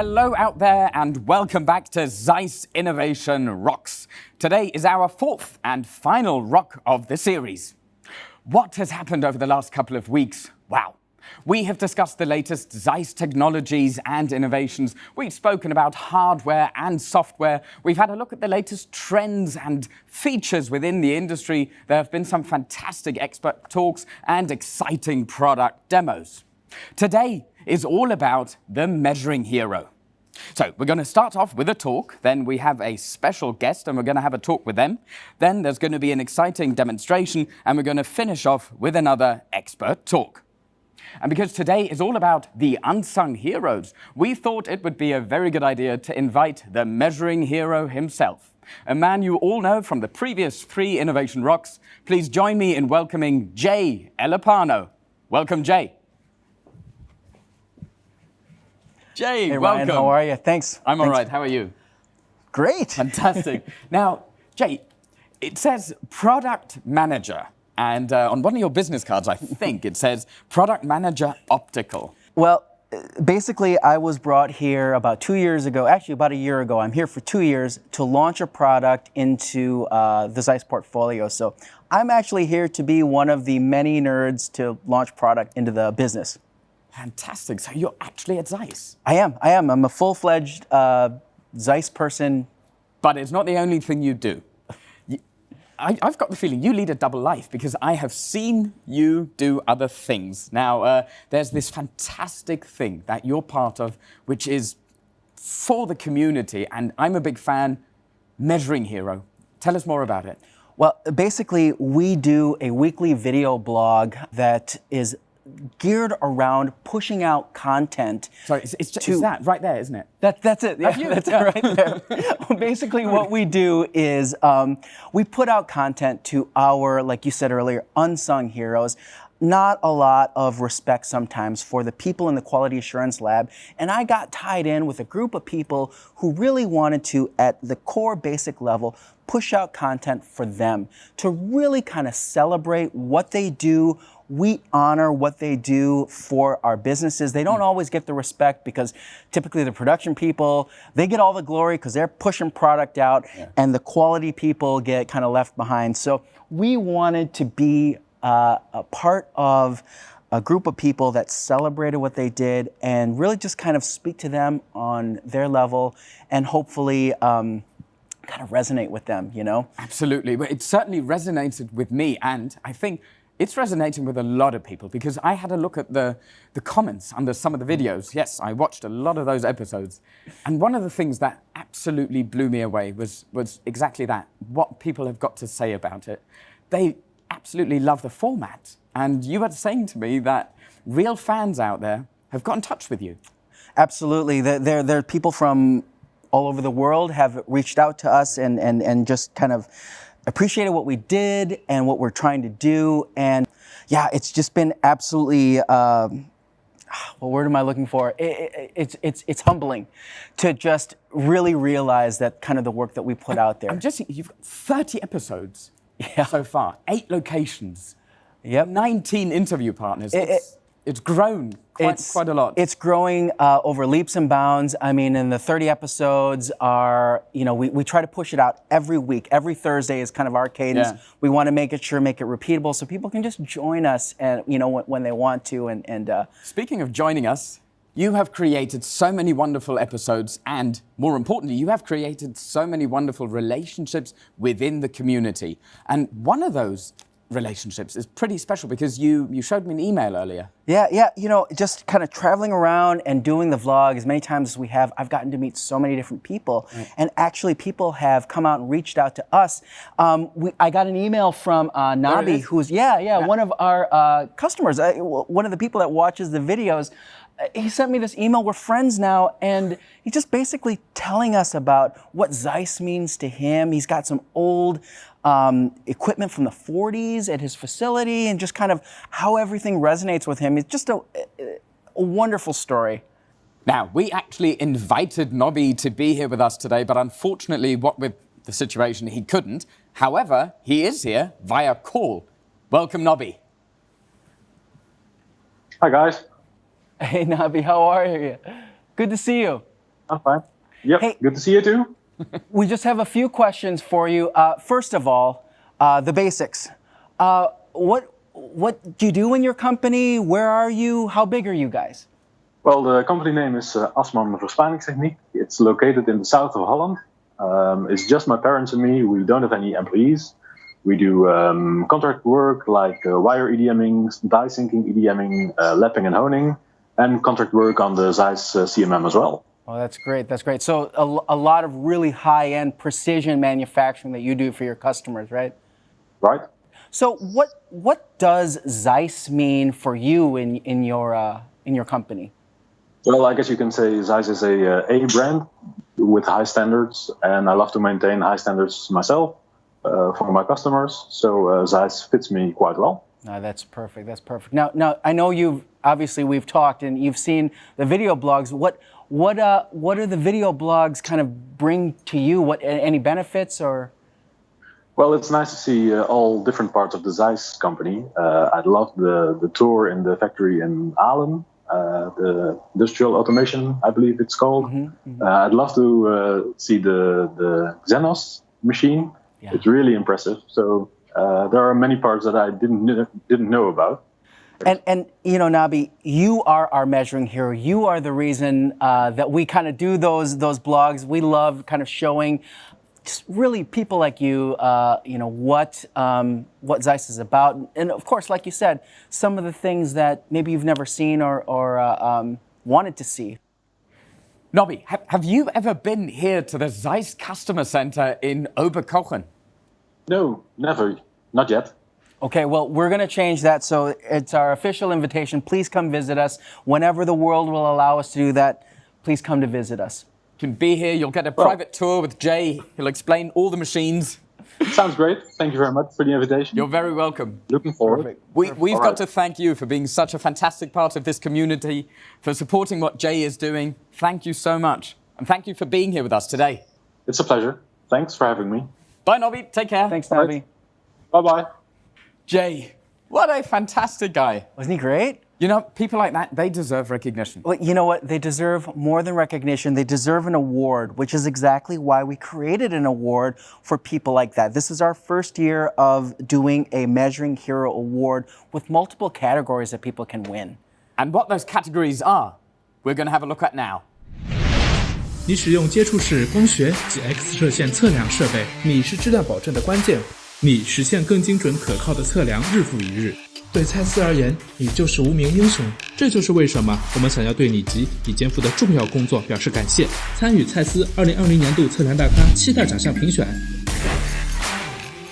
Hello out there and welcome back to Zeiss Innovation Rocks. Today is our fourth and final rock of the series. What has happened over the last couple of weeks? Wow. We have discussed the latest Zeiss technologies and innovations. We've spoken about hardware and software. We've had a look at the latest trends and features within the industry. There have been some fantastic expert talks and exciting product demos. Today is all about the measuring hero. So we're going to start off with a talk, then we have a special guest and we're going to have a talk with them. Then there's going to be an exciting demonstration and we're going to finish off with another expert talk. And because today is all about the unsung heroes, we thought it would be a very good idea to invite the measuring hero himself, a man you all know from the previous 3 Innovation Rocks. Please join me in welcoming Jay Elapano. Welcome, Jay. Jay, hey, welcome. Ryan, how are you? Thanks. I'm all right. How are you? Great. Fantastic. Now, Jay, it says product manager. And on one of your business cards, I think it says product manager optical. Well, basically, I was brought here about 2 years ago, actually about a year ago. I'm here for 2 years to launch a product into the Zeiss portfolio. So I'm actually here to be one of the many nerds to launch product into the business. Fantastic. So you're actually at Zeiss? I am. I'm a full-fledged Zeiss person. But it's not the only thing you do. I've got the feeling you lead a double life because I have seen you do other things. Now, there's this fantastic thing that you're part of, which is for the community, and I'm a big fan, Measuring Hero. Tell us more about it. Well, basically, we do a weekly video blog that is geared around pushing out content. Sorry, it's that right there, isn't it? That's it. Yeah, that's it right there. Well, basically, what we do is we put out content to our, like you said earlier, unsung heroes. Not a lot of respect sometimes for the people in the quality assurance lab. And I got tied in with a group of people who really wanted to, at the core basic level, push out content for them to really kind of celebrate what they do. We honor what they do for our businesses. They don't always get the respect because typically the production people, they get all the glory because they're pushing product out, and the quality people get kind of left behind. So we wanted to be a part of a group of people that celebrated what they did and really just kind of speak to them on their level and hopefully kind of resonate with them, you know? Absolutely. But it certainly resonated with me, and I think it's resonating with a lot of people because I had a look at the comments under some of the videos. Yes, I watched a lot of those episodes. And one of the things that absolutely blew me away was exactly that, what people have got to say about it. They absolutely love the format. And you were saying to me that real fans out there have got in touch with you. Absolutely. There are people from all over the world have reached out to us and just kind of appreciated what we did and what we're trying to do. And yeah, it's just been absolutely, what word am I looking for? It's humbling to just really realize that kind of the work that we put out there. You've got 30 episodes so far, 8 locations, 19 interview partners. It's grown quite a lot. It's growing over leaps and bounds. I mean, and the 30 episodes are, you know, we try to push it out every week. Every Thursday is kind of our cadence. Yeah. We want to make it repeatable so people can just join us, and you know, when they want to. And speaking of joining us, you have created so many wonderful episodes, and more importantly, you have created so many wonderful relationships within the community. And one of those relationships is pretty special because you showed me an email earlier. Yeah, you know, just kind of traveling around and doing the vlog as many times as we have, I've gotten to meet so many different people. Right. And actually people have come out and reached out to us. I got an email from Nabi, who's one of our customers, one of the people that watches the videos. He sent me this email. We're friends now, and he's just basically telling us about what Zeiss means to him. He's got some old equipment from the 40s at his facility, and just kind of how everything resonates with him. It's just a wonderful story. Now, we actually invited Nobby to be here with us today, but unfortunately, what with the situation, he couldn't. However, he is here via call. Welcome, Nobby. Hi, guys. Hey, Nabi, how are you? Good to see you. I'm fine. Yep, Hey. good to see you too. We just have a few questions for you. First of all, the basics. What do you do in your company? Where are you? How big are you guys? Well, the company name is Assmann Verspanningstechniek. It's located in the south of Holland. It's just my parents and me. We don't have any employees. We do contract work like wire EDMing, die sinking EDMing, lapping and honing, and contract work on the Zeiss CMM as well. Oh, that's great. That's great. So a lot of really high-end precision manufacturing that you do for your customers, right? Right? So what does Zeiss mean for you in your company? Well, I guess you can say Zeiss is a brand with high standards, and I love to maintain high standards myself for my customers. So Zeiss fits me quite well. No, that's perfect. That's perfect. Now I know we've talked and you've seen the video blogs. What do the video blogs kind of bring to you? Any benefits or? Well, it's nice to see all different parts of the Zeiss company. I love the tour in the factory in Aalen, the industrial automation, I believe it's called. I'd love to see the Xenos machine. Yeah. It's really impressive. So there are many parts that I didn't know about. And you know, Nabi, you are our measuring hero. You are the reason that we kind of do those blogs. We love kind of showing just really people like you, what Zeiss is about, and of course, like you said, some of the things that maybe you've never seen or wanted to see. Nobby, have you ever been here to the Zeiss Customer Center in Oberkochen? No, never, not yet. Okay, well, we're going to change that, so it's our official invitation. Please come visit us whenever the world will allow us to do that. Please come to visit us. You can be here. You'll get a private tour with Jay. He'll explain all the machines. Sounds great. Thank you very much for the invitation. You're very welcome. Looking forward. We've got to thank you for being such a fantastic part of this community, for supporting what Jay is doing. Thank you so much. And thank you for being here with us today. It's a pleasure. Thanks for having me. Bye, Nobby. Take care. Thanks, Nobby. Bye-bye. Jay, what a fantastic guy. Wasn't he great? You know, people like that, they deserve recognition. Well, you know what? They deserve more than recognition. They deserve an award, which is exactly why we created an award for people like that. This is our first year of doing a Measuring Hero Award with multiple categories that people can win. And what those categories are, we're going to have a look at now. 你使用接触式光学及 X 射线测量设备，你是质量保证的关键。你实现更精准可靠的测量，日复一日。对蔡司而言，你就是无名英雄。这就是为什么我们想要对你及你肩负的重要工作表示感谢。参与蔡司2020年度测量大咖7大奖项评选，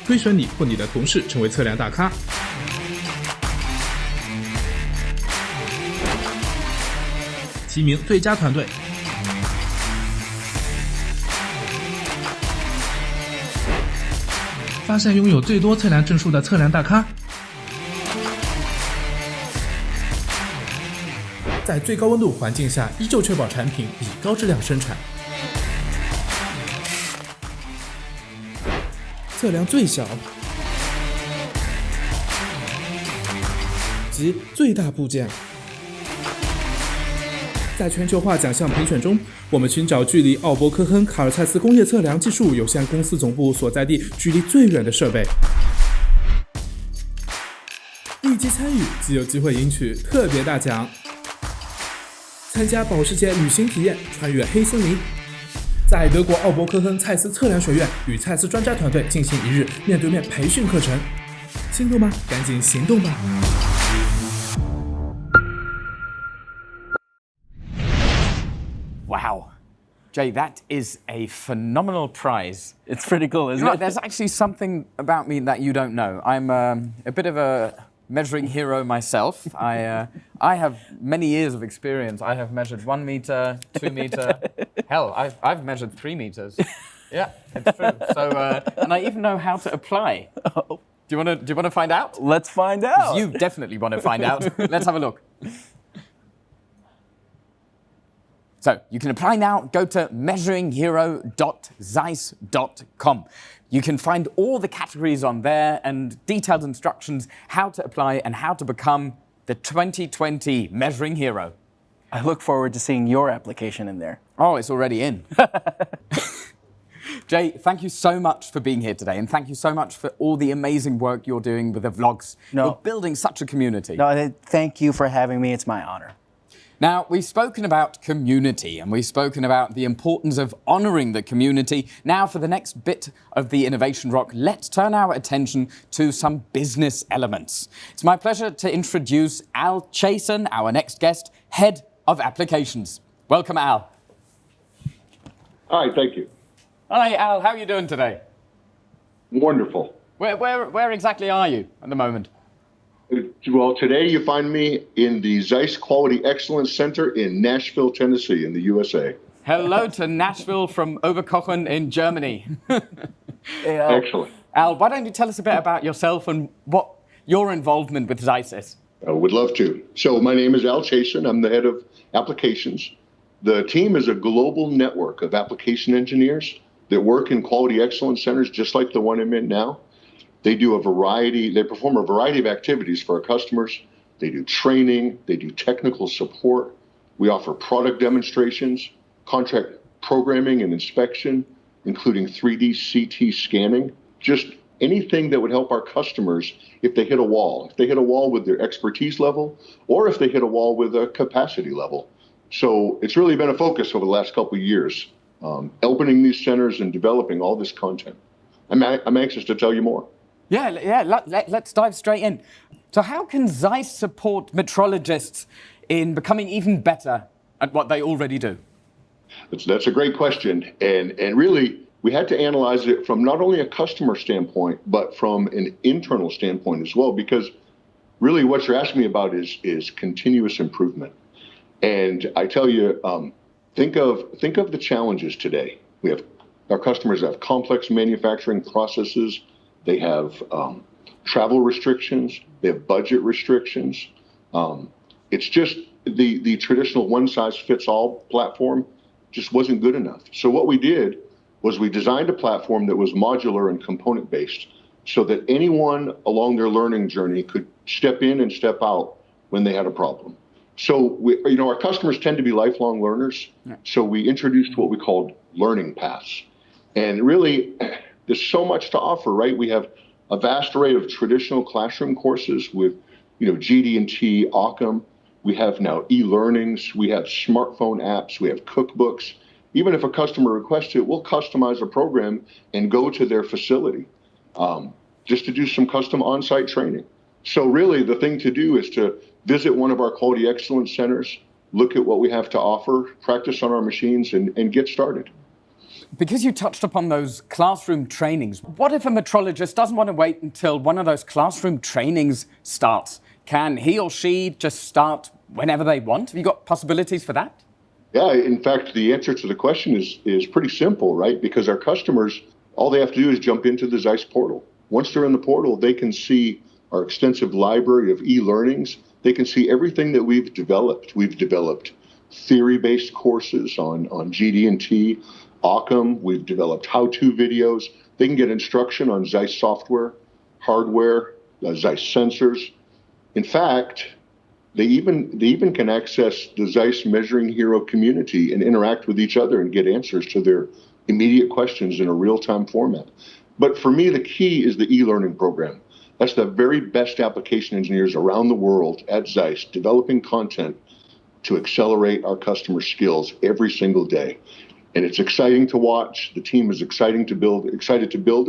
推选你或你的同事成为测量大咖。提名最佳团队。发现拥有最多测量证书的测量大咖，在最高温度环境下依旧确保产品以高质量生产，测量最小及最大部件。在全球化奖项评选中，我们寻找距离奥伯科亨卡尔蔡司工业测量技术有限公司总部所在地距离最远的设备。立即参与即有机会赢取特别大奖。参加保时捷旅行体验，穿越黑森林。在德国奥伯科亨蔡司测量学院与蔡司专家团队进行一日面对面培训课程。心动吗？赶紧行动吧！ Wow. Jay, that is a phenomenal prize. It's pretty cool, isn't it? There's actually something about me that you don't know. I'm a bit of a measuring hero myself. I have many years of experience. I have measured 1 meter, 2 meter. Hell, I've measured 3 meters. Yeah, it's true. So, and I even know how to apply. Do you want to find out? Let's find out. You definitely want to find out. Let's have a look. So you can apply now. Go to measuringhero.zeiss.com. You can find all the categories on there and detailed instructions how to apply and how to become the 2020 Measuring Hero. I look forward to seeing your application in there. Oh, it's already in. Jay, thank you so much for being here today, and thank you so much for all the amazing work you're doing with the vlogs. No. You're building such a community. No, thank you for having me. It's my honor. Now, we've spoken about community, and we've spoken about the importance of honouring the community. Now, for the next bit of the Innovation Rock, let's turn our attention to some business elements. It's my pleasure to introduce Al Chasen, our next guest, Head of Applications. Welcome, Al. Hi, thank you. Hi, Al. How are you doing today? Wonderful. Where exactly are you at the moment? Well, today you find me in the Zeiss Quality Excellence Center in Nashville, Tennessee, in the USA. Hello to Nashville from Oberkochen in Germany. Excellent. Al, why don't you tell us a bit about yourself and what your involvement with Zeiss is? I would love to. So my name is Al Chasen. I'm the head of applications. The team is a global network of application engineers that work in quality excellence centers just like the one I'm in now. They perform a variety of activities for our customers. They do training, they do technical support. We offer product demonstrations, contract programming and inspection, including 3D CT scanning, just anything that would help our customers if they hit a wall. If they hit a wall with their expertise level, or if they hit a wall with a capacity level. So it's really been a focus over the last couple of years, opening these centers and developing all this content. I'm anxious to tell you more. Let's dive straight in. So how can Zeiss support metrologists in becoming even better at what they already do? That's a great question. And really, we had to analyze it from not only a customer standpoint, but from an internal standpoint as well, because really what you're asking me about is continuous improvement. And I tell you, think of the challenges today. Our customers have complex manufacturing processes. They have travel restrictions. They have budget restrictions. It's just the traditional one-size-fits-all platform just wasn't good enough. So what we did was we designed a platform that was modular and component-based so that anyone along their learning journey could step in and step out when they had a problem. So our customers tend to be lifelong learners. So we introduced what we called learning paths. And really, there's so much to offer, right? We have a vast array of traditional classroom courses with, GD&T, Occam. We have now e-learnings. We have smartphone apps. We have cookbooks. Even if a customer requests it, we'll customize a program and go to their facility just to do some custom on-site training. So really, the thing to do is to visit one of our quality excellence centers, look at what we have to offer, practice on our machines, and get started. Because you touched upon those classroom trainings, what if a metrologist doesn't want to wait until one of those classroom trainings starts? Can he or she just start whenever they want? Have you got possibilities for that? Yeah, in fact, the answer to the question is pretty simple, right? Because our customers, all they have to do is jump into the Zeiss portal. Once they're in the portal, they can see our extensive library of e-learnings. They can see everything that we've developed. We've developed theory-based courses on GD&T, Occam. We've developed how-to videos. They can get instruction on Zeiss software, hardware, Zeiss sensors. In fact, they even can access the Zeiss Measuring Hero community and interact with each other and get answers to their immediate questions in a real-time format. But for me, the key is the e-learning program. That's the very best application engineers around the world at Zeiss developing content to accelerate our customer skills every single day. And it's exciting to watch. The team is excited to build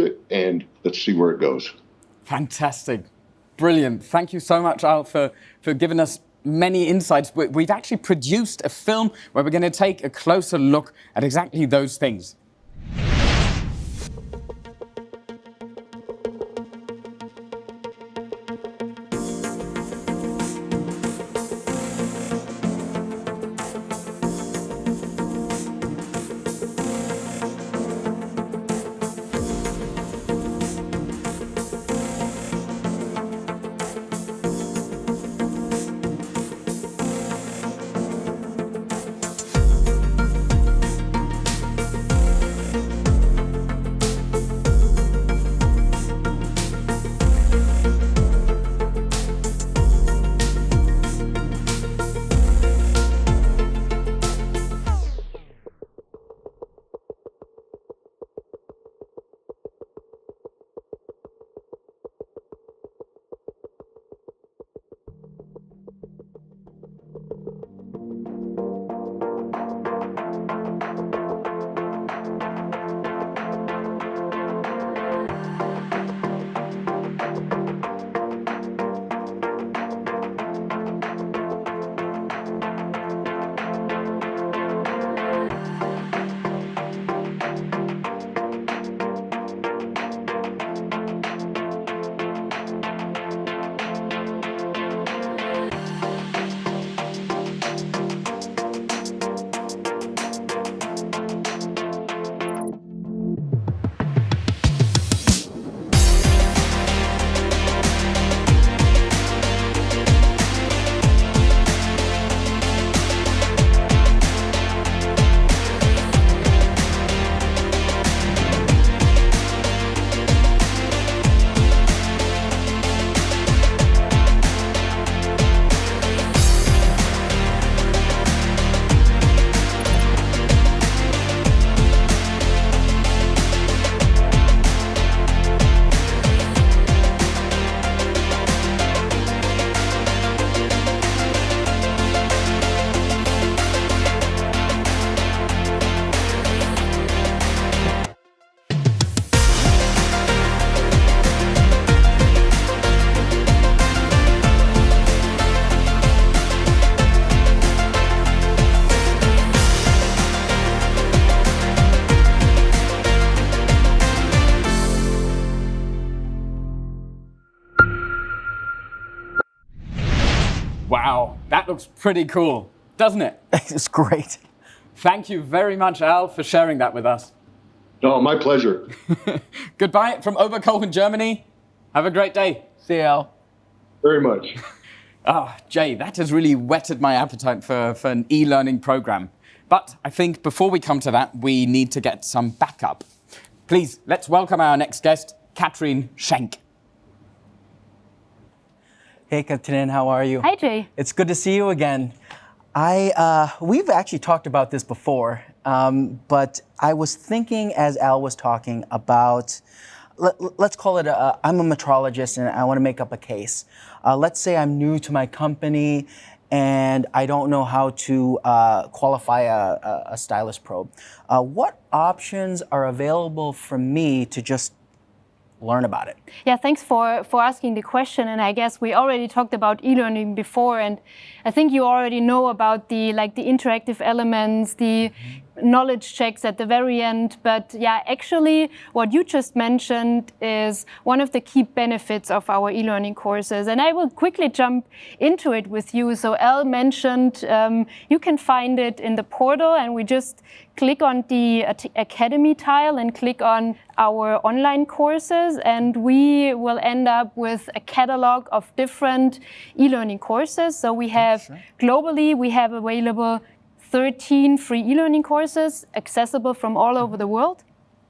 it, and let's see where it goes. Fantastic. Brilliant. Thank you so much, Al, for giving us many insights. We've actually produced a film where we're going to take a closer look at exactly those things. Wow, that looks pretty cool, doesn't it? It's great. Thank you very much, Al, for sharing that with us. No, my pleasure. Goodbye from Oberkochen, Germany. Have a great day. See you, Al. Very much. Jay, that has really whetted my appetite for an e-learning program. But I think before we come to that, we need to get some backup. Please, let's welcome our next guest, Katrin Schenk. Hey, Katrin, how are you? Hi, Jay. It's good to see you again. We've actually talked about this before, but I was thinking as Al was talking about, let's call it, I'm a metrologist and I want to make up a case. Let's say I'm new to my company and I don't know how to qualify a stylus probe. What options are available for me to just learn about it? Yeah, thanks for asking the question. And I guess we already talked about e-learning before, and I think you already know about the interactive elements, the knowledge checks at the very end. But yeah, actually what you just mentioned is one of the key benefits of our e-learning courses. And I will quickly jump into it with you. So Al mentioned you can find it in the portal, and we just click on the Academy tile and click on our online courses, and we will end up with a catalog of different e-learning courses. So we have globally, we have available 13 free e-learning courses accessible from all over the world.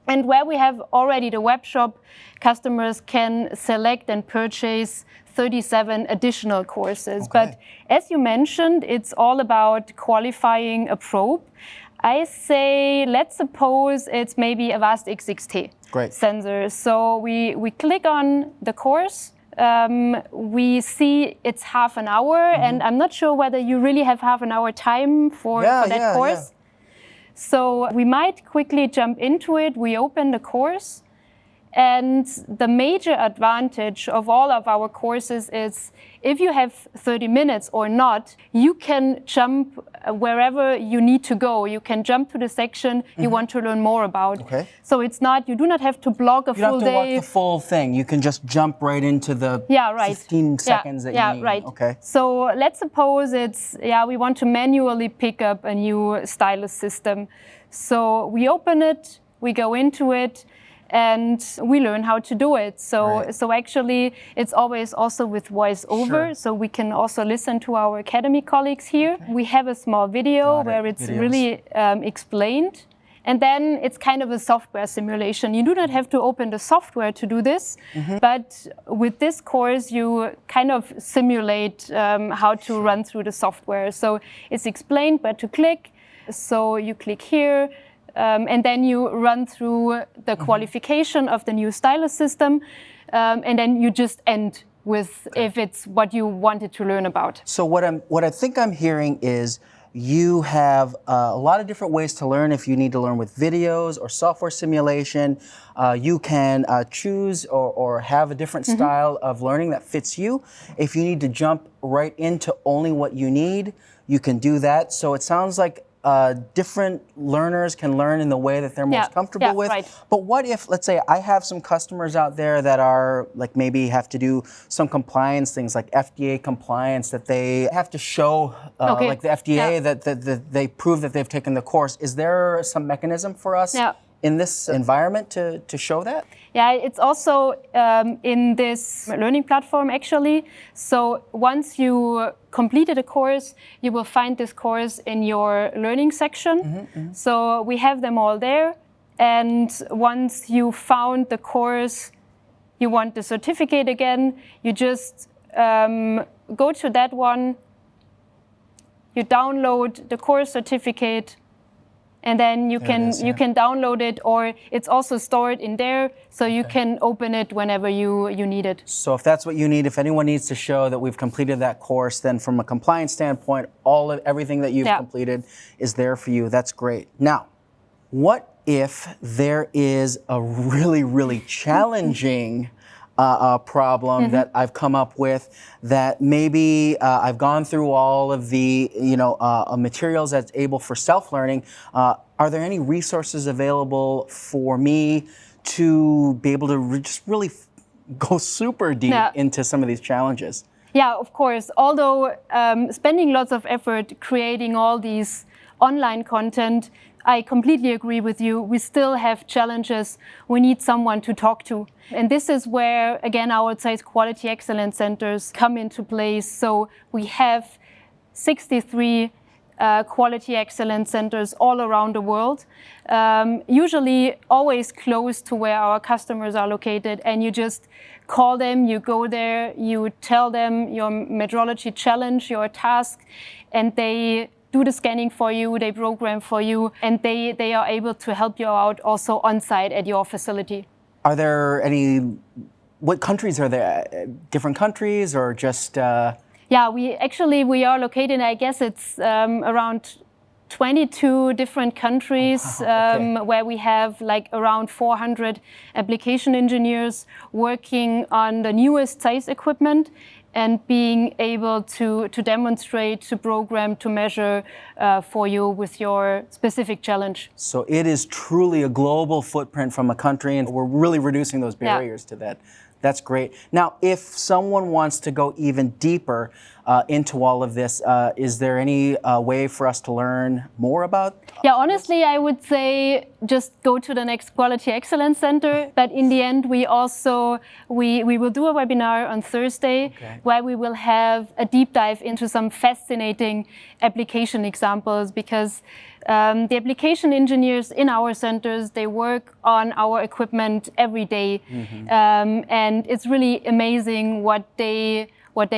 And where we have already the web shop, customers can select and purchase 37 additional courses. But as you mentioned, it's all about qualifying a probe. I say, let's suppose it's maybe a VAST X6T sensor. So we click on the course. We see it's half an hour, and I'm not sure whether you really have half an hour time for that course. Yeah. So we might quickly jump into it. We open the course. And the major advantage of all of our courses is if you have 30 minutes or not, you can jump wherever you need to go. You can jump to the section you want to learn more about. So it's not, you do not have to block a full day. You don't have to watch the full thing. You can just jump right into the 15 seconds that you need. Right. So let's suppose it's, we want to manually pick up a new stylus system. So we open it, we go into it, and we learn how to do it. So actually, it's always also with voiceover, so we can also listen to our Academy colleagues here. We have a small video where it's really explained. And then it's kind of a software simulation. You do not have to open the software to do this, but with this course, you kind of simulate how to run through the software. So it's explained where to click. So you click here, and then you run through the qualification of the new stylus system, and then you just end with if it's what you wanted to learn about. So what I think I'm hearing is you have a lot of different ways to learn. If you need to learn with videos or software simulation, you can choose or have a different style of learning that fits you. If you need to jump right into only what you need, you can do that. So it sounds like different learners can learn in the way that they're most comfortable with. But what if, let's say, I have some customers out there that are like maybe have to do some compliance things like FDA compliance that they have to show, like the FDA that they prove that they've taken the course. Is there some mechanism for us in this environment to show that? Yeah, it's also in this learning platform actually. So once you completed a course, you will find this course in your learning section. So we have them all there. And once you found the course, you want the certificate again, you just go to that one, you download the course certificate, and then you can download it, or it's also stored in there, so you can open it whenever you need it. So if that's what you need, if anyone needs to show that we've completed that course, then from a compliance standpoint, everything that you've completed is there for you. That's great. Now, what if there is a really, really challenging problem that I've come up with that maybe I've gone through all of the materials that's able for self-learning. Are there any resources available for me to be able to just really go super deep into some of these challenges? Yeah, of course. Although spending lots of effort creating all these online content, I completely agree with you. We still have challenges. We need someone to talk to. And this is where, again, our ZEISS Quality Excellence Centers come into place. So we have 63 quality excellence centers all around the world, usually always close to where our customers are located. And you just call them, you go there, you tell them your metrology challenge, your task, and they do the scanning for you, they program for you, and they are able to help you out also on site at your facility. Are there what countries are there? Different countries or just? Yeah, we are located, I guess it's around 22 different countries. Okay. Where we have like around 400 application engineers working on the newest ZEISS equipment and being able to demonstrate, to program, to measure for you with your specific challenge. So it is truly a global footprint from a country, and we're really reducing those barriers to that. That's great. Now, if someone wants to go even deeper into all of this, is there any way for us to learn more about? Yeah, honestly, I would say just go to the next Quality Excellence Center. But in the end, we will do a webinar on Thursday where we will have a deep dive into some fascinating application examples, because the application engineers in our centers, they work on our equipment every day. And it's really amazing what they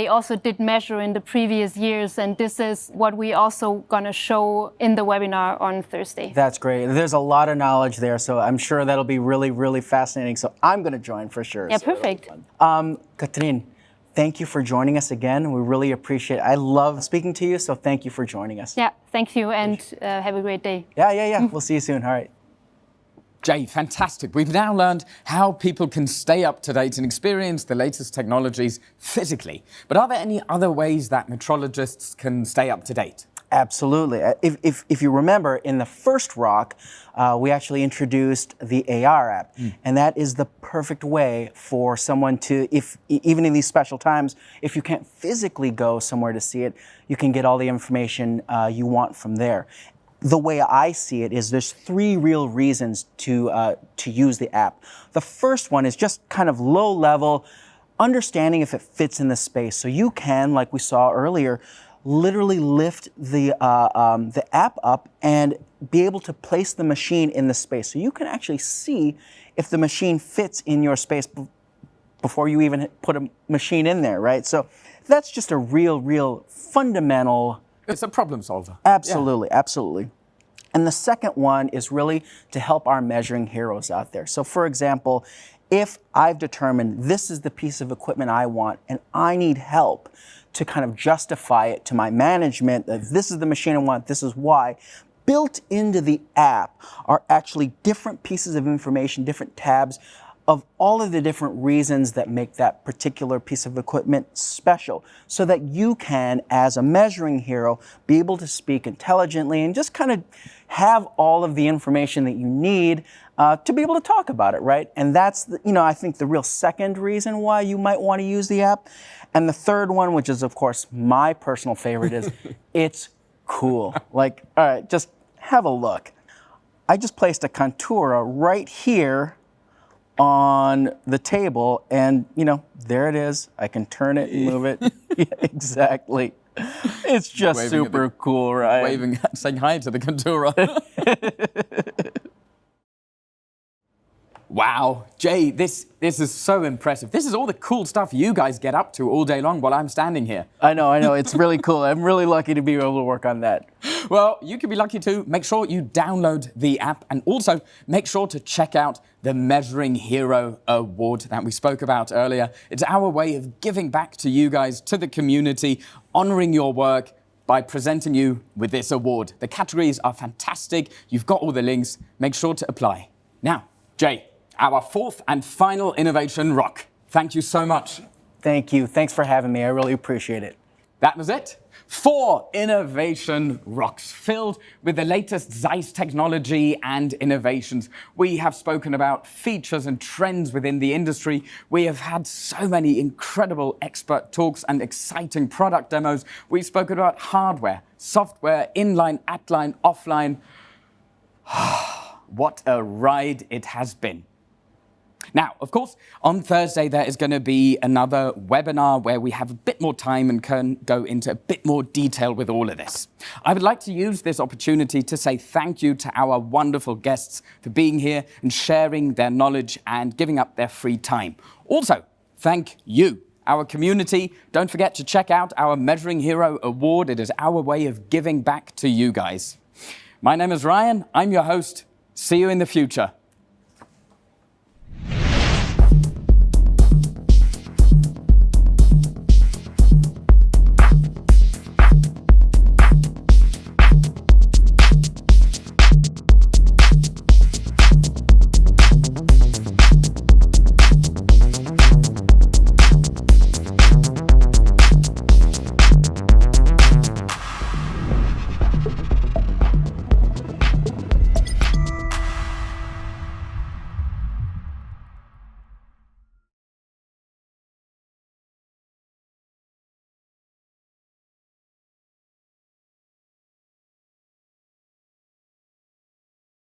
also did measure in the previous years. And this is what we also gonna show in the webinar on Thursday. That's great. There's a lot of knowledge there, so I'm sure that'll be really, really fascinating. So I'm gonna join for sure. Yeah, so perfect. Katrin, thank you for joining us again. We really appreciate it. I love speaking to you, so thank you for joining us. Yeah, thank you, and have a great day. Yeah. We'll see you soon. All right. Jay, fantastic. We've now learned how people can stay up to date and experience the latest technologies physically. But are there any other ways that metrologists can stay up to date? Absolutely. If you remember, in the first ROC, we actually introduced the AR app. And that is the perfect way for someone to, even in these special times, if you can't physically go somewhere to see it, you can get all the information you want from there. The way I see it is there's three real reasons to use the app. The first one is just kind of low level, understanding if it fits in the space. So you can, like we saw earlier, literally lift the app up and be able to place the machine in the space. So you can actually see if the machine fits in your space before you even put a machine in there, right? So that's just a real fundamental. It's a problem solver. Absolutely, absolutely. And the second one is really to help our measuring heroes out there. So for example, if I've determined this is the piece of equipment I want and I need help to kind of justify it to my management that this is the machine I want, this is why, built into the app are actually different pieces of information, different tabs of all of the different reasons that make that particular piece of equipment special, so that you can, as a measuring hero, be able to speak intelligently and just kind of have all of the information that you need to be able to talk about it, right? And that's, I think the real second reason why you might want to use the app. And the third one, which is of course my personal favorite, is it's cool. Like, all right, just have a look. I just placed a Contura right here on the table, and there it is. I can turn it and move it. Yeah, exactly. It's just super cool, right? Saying hi to the Contura. Wow, Jay, this is so impressive. This is all the cool stuff you guys get up to all day long while I'm standing here. I know. It's really cool. I'm really lucky to be able to work on that. Well, you can be lucky too. Make sure you download the app, and also make sure to check out the Measuring Hero Award that we spoke about earlier. It's our way of giving back to you guys, to the community, honoring your work by presenting you with this award. The categories are fantastic. You've got all the links. Make sure to apply. Now, Jay, our fourth and final innovation ROC. Thank you so much. Thank you. Thanks for having me. I really appreciate it. That was it. 4 innovation rocks filled with the latest Zeiss technology and innovations. We have spoken about features and trends within the industry. We have had so many incredible expert talks and exciting product demos. We've spoken about hardware, software, inline, at-line, offline. What a ride it has been. Now, of course, on Thursday, there is going to be another webinar where we have a bit more time and can go into a bit more detail with all of this. I would like to use this opportunity to say thank you to our wonderful guests for being here and sharing their knowledge and giving up their free time. Also, thank you, our community. Don't forget to check out our Measuring Hero Award. It is our way of giving back to you guys. My name is Ryan. I'm your host. See you in the future.